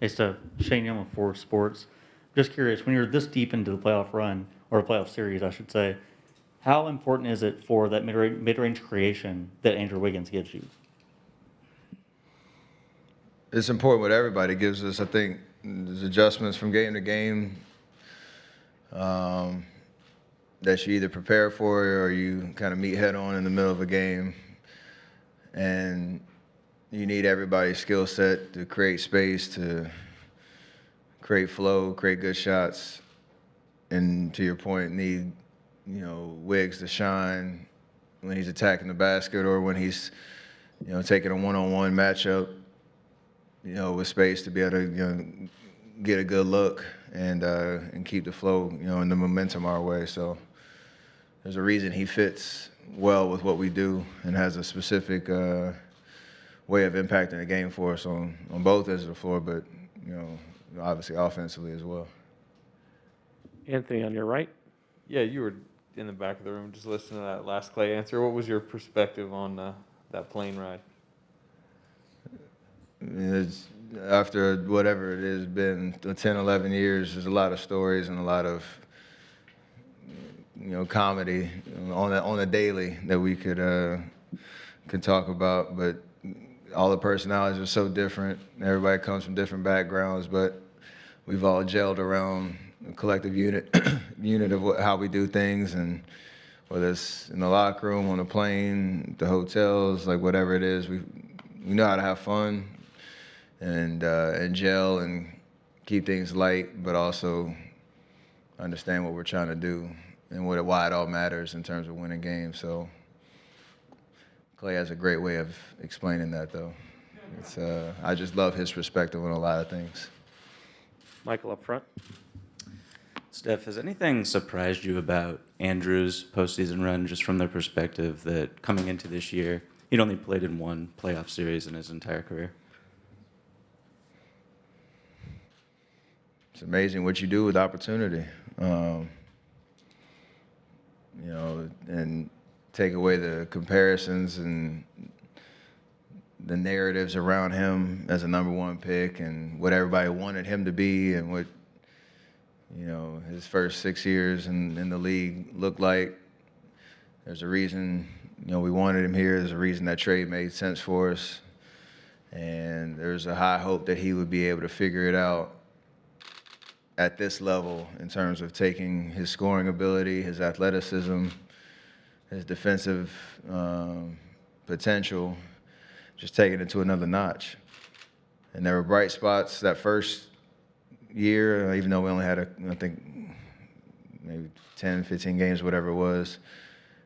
Hey, Steph. Shane Young with Forward Sports. Just curious, when you're this deep into the playoff run, or playoff series, I should say, how important is it for that mid-range creation that Andrew Wiggins gives you? It's important what everybody gives us. I think there's adjustments from game to game um, that you either prepare for or you kind of meet head on in the middle of a game. And you need everybody's skill set to create space, to create flow, create good shots. And to your point, need, Wiggs to shine when he's attacking the basket or when he's, taking a one-on-one matchup, with space to be able to, get a good look and keep the flow, and the momentum our way. So there's a reason he fits well with what we do and has a specific way of impacting the game for us on both ends of the floor, but obviously offensively as well. Anthony, on your right. Yeah, you were in the back of the room just listening to that last Clay answer. What was your perspective on that plane ride? It's, after whatever it has been, 10, 11 years, there's a lot of stories and a lot of comedy on a daily that we could talk about. But all the personalities are so different. Everybody comes from different backgrounds, but we've all gelled around a collective unit of how we do things, and whether it's in the locker room, on the plane, the hotels, like whatever it is, we know how to have fun and gel and keep things light, but also understand what we're trying to do and why it all matters in terms of winning games. So Clay has a great way of explaining that, though. I just love his perspective on a lot of things. Michael up front. Steph, has anything surprised you about Andrew's postseason run, just from the perspective that coming into this year, he'd only played in one playoff series in his entire career? It's amazing what you do with opportunity. And take away the comparisons and the narratives around him as a number one pick and what everybody wanted him to be and what, his first 6 years in the league looked like. There's a reason, we wanted him here. There's a reason that trade made sense for us. And there's a high hope that he would be able to figure it out at this level in terms of taking his scoring ability, his athleticism, his defensive potential, just taking it to another notch. And there were bright spots that first year, even though we only had, I think, maybe 10, 15 games, whatever it was.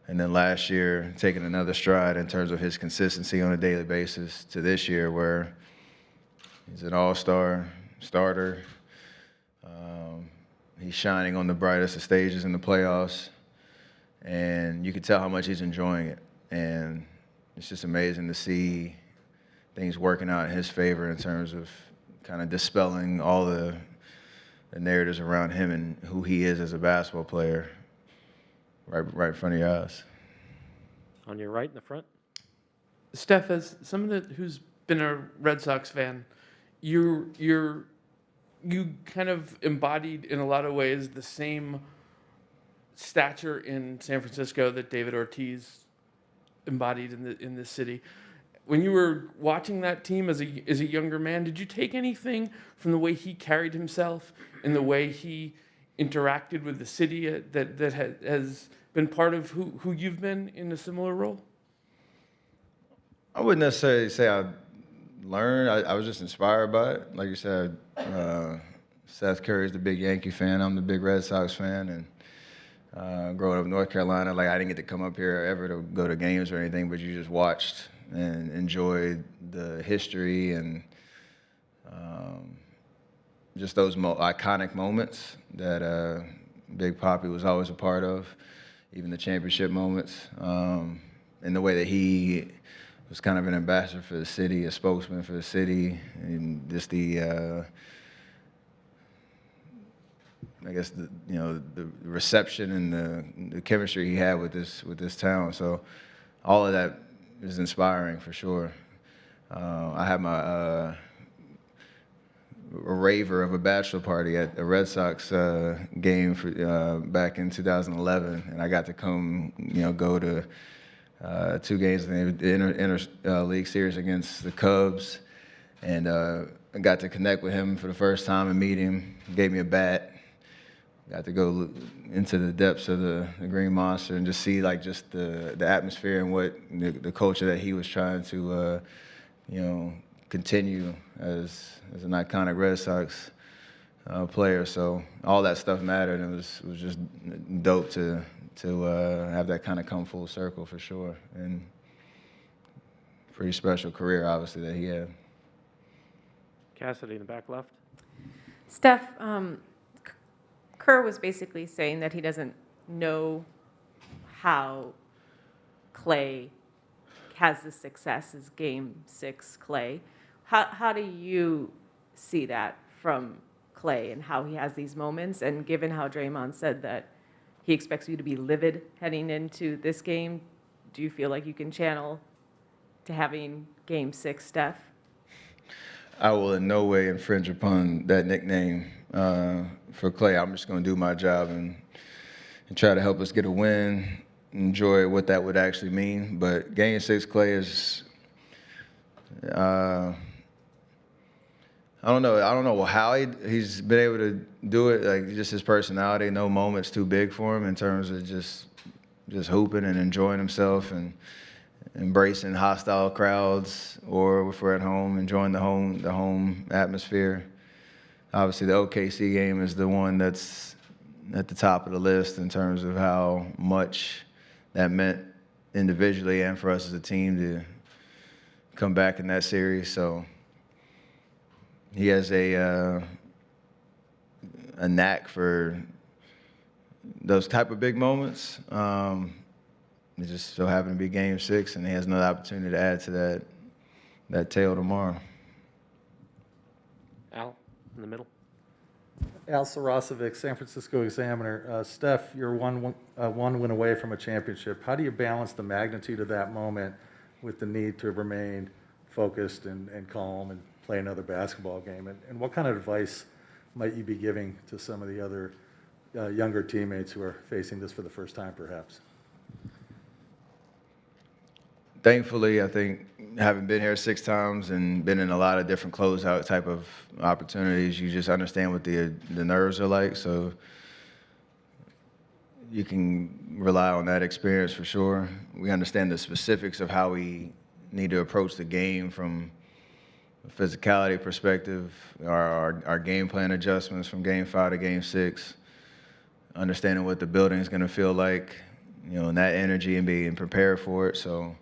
And then last year, taking another stride in terms of his consistency on a daily basis to this year where he's an all-star starter. He's shining on the brightest of stages in the playoffs, and you can tell how much he's enjoying it. And it's just amazing to see things working out in his favor in terms of kind of dispelling all the narratives around him and who he is as a basketball player right in front of your eyes. On your right in the front. Steph, as someone who's been a Red Sox fan, you kind of embodied in a lot of ways the same stature in San Francisco that David Ortiz embodied in this city. When you were watching that team as a younger man, did you take anything from the way he carried himself and the way he interacted with the city that has been part of who you've been in a similar role? I wouldn't necessarily say I learned. I was just inspired by it. Like you said, Seth Curry's the big Yankee fan. I'm the big Red Sox fan. And growing up in North Carolina, like I didn't get to come up here ever to go to games or anything, but you just watched and enjoyed the history and just those iconic moments that Big Papi was always a part of, even the championship moments, and the way that he was kind of an ambassador for the city, a spokesman for the city, and just the I guess the reception and the chemistry he had with this town. So all of that is inspiring for sure. I had my a raver of a bachelor party at a Red Sox game for, back in 2011, and I got to come, go to 2 games in the inter league series against the Cubs, and I got to connect with him for the first time and meet him. He gave me a bat. Got to go into the depths of the Green Monster and just see just the atmosphere and what the culture that he was trying to continue as an iconic Red Sox player. So all that stuff mattered, and it was just dope to have that kind of come full circle for sure. And pretty special career, obviously, that he had. Cassidy in the back left. Steph, Kerr was basically saying that he doesn't know how Clay has the success as Game 6 Clay. How do you see that from Clay and how he has these moments? And given how Draymond said that he expects you to be livid heading into this game, do you feel like you can channel to having Game 6 Steph? I will in no way infringe upon that nickname for Clay. I'm just going to do my job and try to help us get a win, enjoy what that would actually mean. But Game 6 Clay is, I don't know how he's been able to do it. Like, just his personality, no moment's too big for him in terms of just hooping and enjoying himself and embracing hostile crowds, or if we're at home, enjoying the home atmosphere. Obviously, the OKC game is the one that's at the top of the list in terms of how much that meant individually and for us as a team to come back in that series. So he has a knack for those type of big moments. It just so happened to be Game 6, and he has another opportunity to add to that tale tomorrow. Al in the middle. Al Sarasovic, San Francisco Examiner. Steph, you're one win away from a championship. How do you balance the magnitude of that moment with the need to remain focused and calm and play another basketball game? And what kind of advice might you be giving to some of the other younger teammates who are facing this for the first time, perhaps? Thankfully, I think, having been here 6 times and been in a lot of different closeout type of opportunities, you just understand what the nerves are like. So you can rely on that experience for sure. We understand the specifics of how we need to approach the game from a physicality perspective, our game plan adjustments from Game 5 to Game 6, understanding what the building is going to feel like, and that energy and being prepared for it. So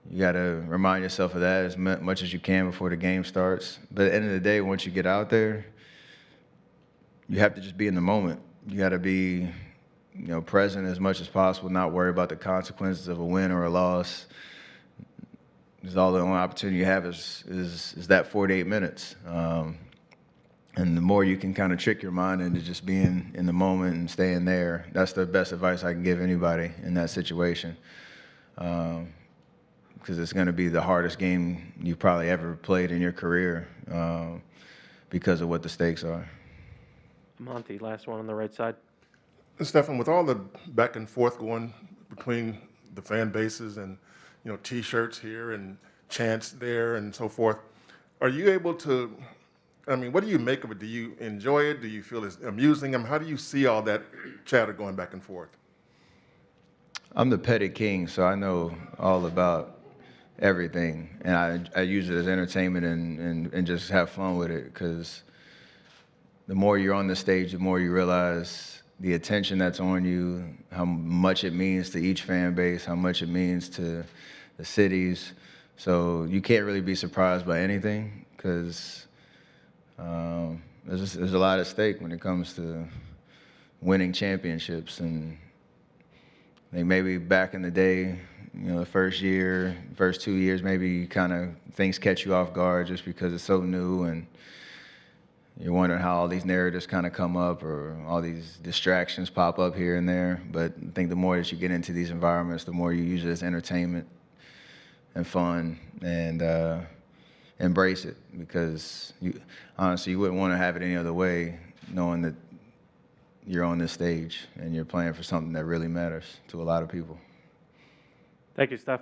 you got to remind yourself of that as much as you can before the game starts. But at the end of the day, once you get out there, you have to just be in the moment. You got to be, present as much as possible, not worry about the consequences of a win or a loss. Because all the only opportunity you have is that 48 minutes. And the more you can kind of trick your mind into just being in the moment and staying there, that's the best advice I can give anybody in that situation. Because it's going to be the hardest game you've probably ever played in your career because of what the stakes are. Monty, last one on the right side. Stephen, with all the back and forth going between the fan bases and, T-shirts here and chants there and so forth, are you able to, what do you make of it? Do you enjoy it? Do you feel it's amusing? How do you see all that chatter going back and forth? I'm the petty king, so I know all about everything, and I use it as entertainment and just have fun with it, because the more you're on the stage, the more you realize the attention that's on you, how much it means to each fan base, how much it means to the cities. So you can't really be surprised by anything, because there's a lot at stake when it comes to winning championships. And I think maybe back in the day, the first 2 years, maybe kind of things catch you off guard just because it's so new, and you're wondering how all these narratives kind of come up, or all these distractions pop up here and there. But I think the more that you get into these environments, the more you use it as entertainment and fun. And embrace it, because honestly, you wouldn't want to have it any other way, knowing that you're on this stage and you're playing for something that really matters to a lot of people. Thank you, Steph.